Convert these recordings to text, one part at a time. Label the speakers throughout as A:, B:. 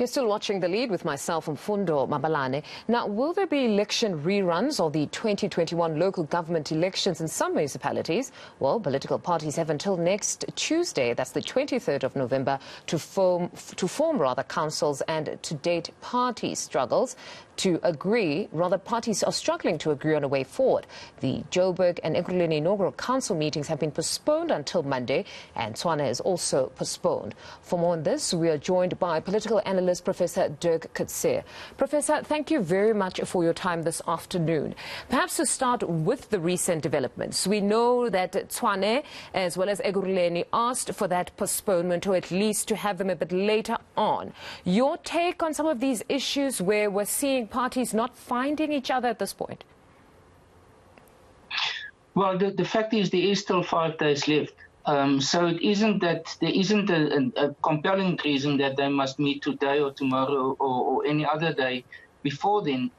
A: You're still watching The Lead with myself, Mfundo Mabalane. Now, will there be election reruns of the 2021 local government elections in some municipalities? Well, political parties have until next Tuesday, that's the 23rd of November, to form councils, and to date parties struggles to agree, parties are struggling to agree on a way forward. The Joburg and Ekurhuleni inaugural council meetings have been postponed until Monday, and Tshwane is also postponed. For more on this, we are joined by political analyst Professor Dirk Kotze. Professor, thank you very much for your time this afternoon. Perhaps to start with the recent developments, we know that Tshwane as well as Ekurhuleni asked for that postponement, or at least to have them a bit later on. Your take on some of these issues where we're seeing parties not finding each other at this point?
B: Well, the fact is there is still 5 days left. So it isn't that there isn't a compelling reason that they must meet today or tomorrow or any other day before then.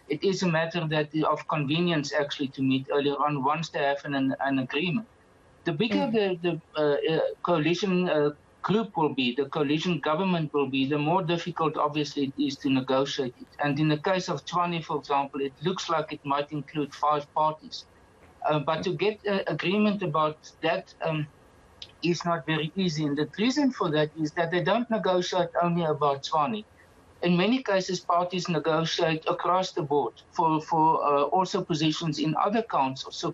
B: It is a matter of convenience actually to meet earlier on once they have an agreement. The bigger the coalition group will be, the coalition government will be, the more difficult obviously it is to negotiate it. And in the case of Tshwane, for example, it looks like it might include 5 parties. But to get agreement about that is not very easy. And the reason for that is that they don't negotiate only about Tshwane. In many cases, parties negotiate across the board for also positions in other councils. So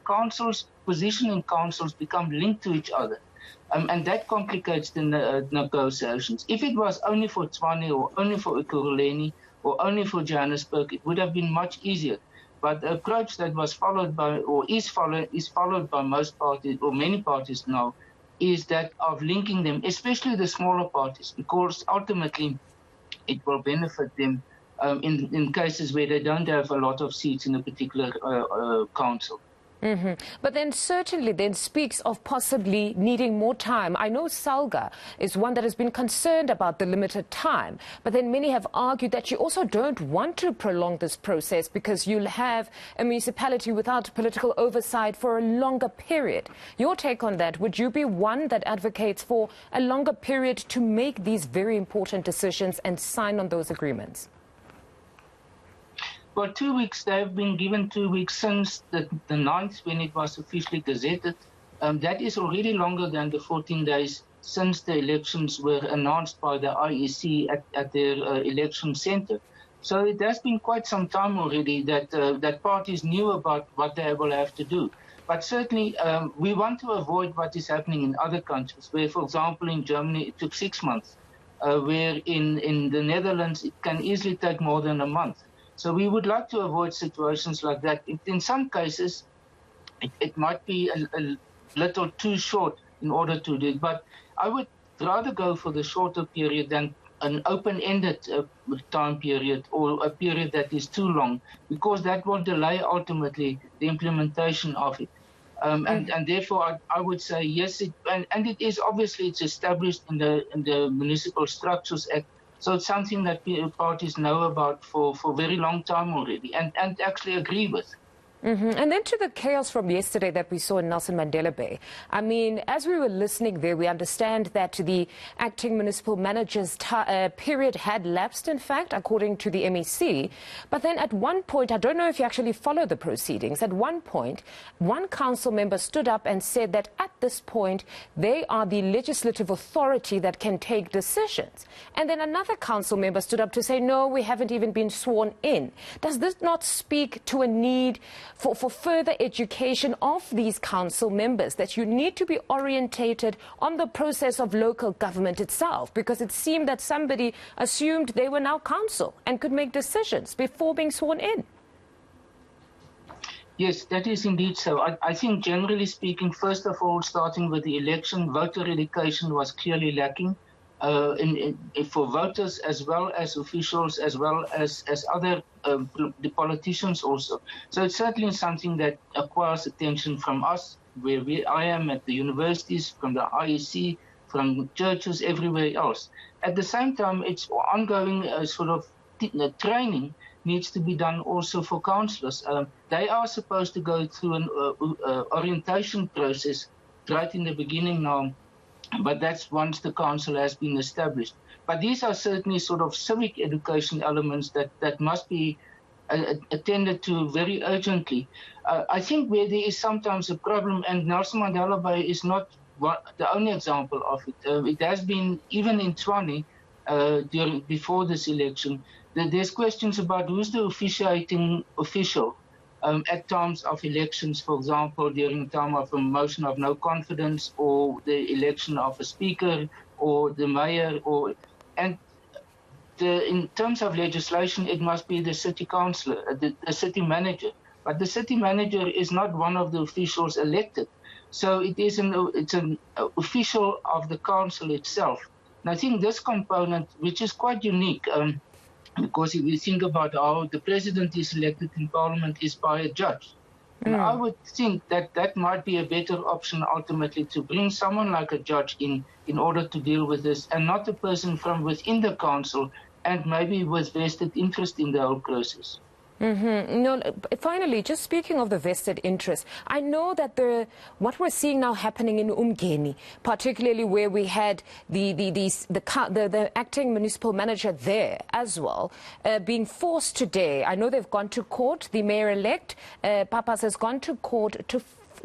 B: position in councils become linked to each other. And that complicates the negotiations. If it was only for Tshwane or only for Ekurhuleni or only for Johannesburg, it would have been much easier. But the approach that was followed by, or is followed by most parties, or many parties now, is that of linking them, especially the smaller parties, because ultimately it will benefit them in cases where they don't have a lot of seats in a particular council.
A: But then certainly then speaks of possibly needing more time. I know Salga is one that has been concerned about the limited time, but then many have argued that you also don't want to prolong this process because you'll have a municipality without political oversight for a longer period. Your take on that, would you be one that advocates for a longer period to make these very important decisions and sign on those agreements?
B: Well, 2 weeks, they've been given 2 weeks since the 9th when it was officially gazetted. That is already longer than the 14 days since the elections were announced by the IEC at their election center. So it has been quite some time already that parties knew about what they will have to do. But certainly we want to avoid what is happening in other countries, where, for example, in Germany it took 6 months, where in the Netherlands it can easily take more than a month. So we would like to avoid situations like that. In some cases, it might be a little too short in order to do it. But I would rather go for the shorter period than an open-ended time period or a period that is too long, because that will delay ultimately the implementation of it. And therefore, I would say yes, and it is obviously it's established in the Municipal Structures Act. So it's something that parties know about for a very long time already and actually agree with.
A: And then to the chaos from yesterday that we saw in Nelson Mandela Bay. I mean, as we were listening there, we understand that the acting municipal manager's period had lapsed, in fact, according to the MEC. But then at one point, I don't know if you actually followed the proceedings, at one point, one council member stood up and said that at this point, they are the legislative authority that can take decisions. And then another council member stood up to say, no, we haven't even been sworn in. Does this not speak to a need for further education of these council members, that you need to be orientated on the process of local government itself? Because it seemed that somebody assumed they were now council and could make decisions before being sworn in.
B: Yes, that is indeed so. I think generally speaking, first of all, starting with the election, voter education was clearly lacking. For voters as well as officials, as well as other the politicians also. So it's certainly something that acquires attention from us, where I am at the universities, from the IEC, from churches, everywhere else. At the same time, it's ongoing sort of training needs to be done also for councillors. They are supposed to go through an orientation process right in the beginning now but that's once the council has been established. But these are certainly sort of civic education elements that must be attended to very urgently. I think where there is sometimes a problem, and Nelson Mandela Bay is not the only example of it. It has been, even in Tshwane, before this election, there's questions about who's the officiating official at times of elections, for example, during the time of a motion of no confidence or the election of a speaker or the mayor, and in terms of legislation, it must be the city councillor, the city manager. But the city manager is not one of the officials elected. So it's an official of the council itself. And I think this component, which is quite unique, because if you think about how the president is elected in parliament, is by a judge. And I would think that might be a better option ultimately, to bring someone like a judge in order to deal with this, and not a person from within the council and maybe with vested interest in the whole process.
A: No, finally, just speaking of the vested interest, I know that what we're seeing now happening in eNCA, particularly where we had the acting municipal manager there as well, being forced today. I know they've gone to court. The mayor-elect, Papas, has gone to court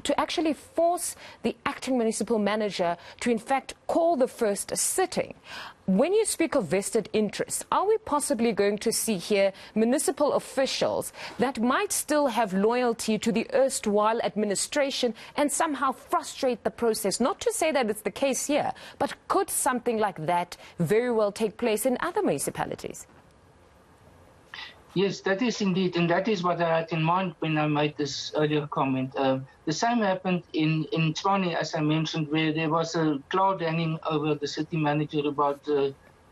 A: to actually force the acting municipal manager to, in fact, call the first sitting. When you speak of vested interests, are we possibly going to see here municipal officials that might still have loyalty to the erstwhile administration and somehow frustrate the process? Not to say that it's the case here, but could something like that very well take place in other municipalities?
B: Yes, that is indeed, and that is what I had in mind when I made this earlier comment. The same happened in Tshwane, as I mentioned, where there was a cloud hanging over the city manager about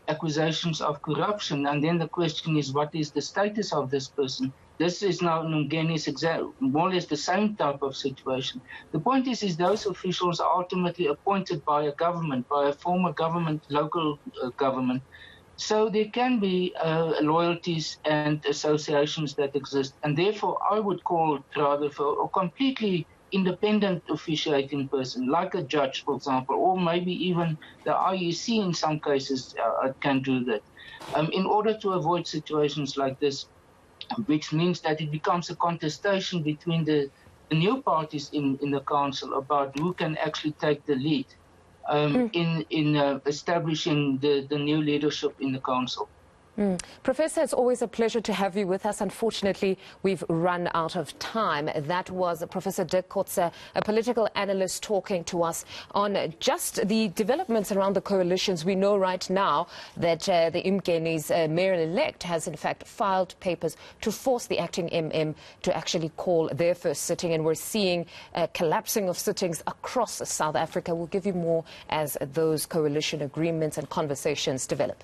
B: accusations of corruption, and then the question is, what is the status of this person? This is now more or less the same type of situation. The point is those officials are ultimately appointed by a government, by a former government, local government. So there can be loyalties and associations that exist, and therefore I would call rather for a completely independent officiating person, like a judge, for example, or maybe even the IEC in some cases can do that, in order to avoid situations like this, which means that it becomes a contestation between the new parties in the council about who can actually take the lead. In establishing the new leadership in the council.
A: Professor, it's always a pleasure to have you with us. Unfortunately, we've run out of time. That was Professor Dirk Kotze, a political analyst, talking to us on just the developments around the coalitions. We know right now that the eNCA's mayor-elect has in fact filed papers to force the acting MM to actually call their first sitting, and we're seeing collapsing of sittings across South Africa. We'll give you more as those coalition agreements and conversations develop.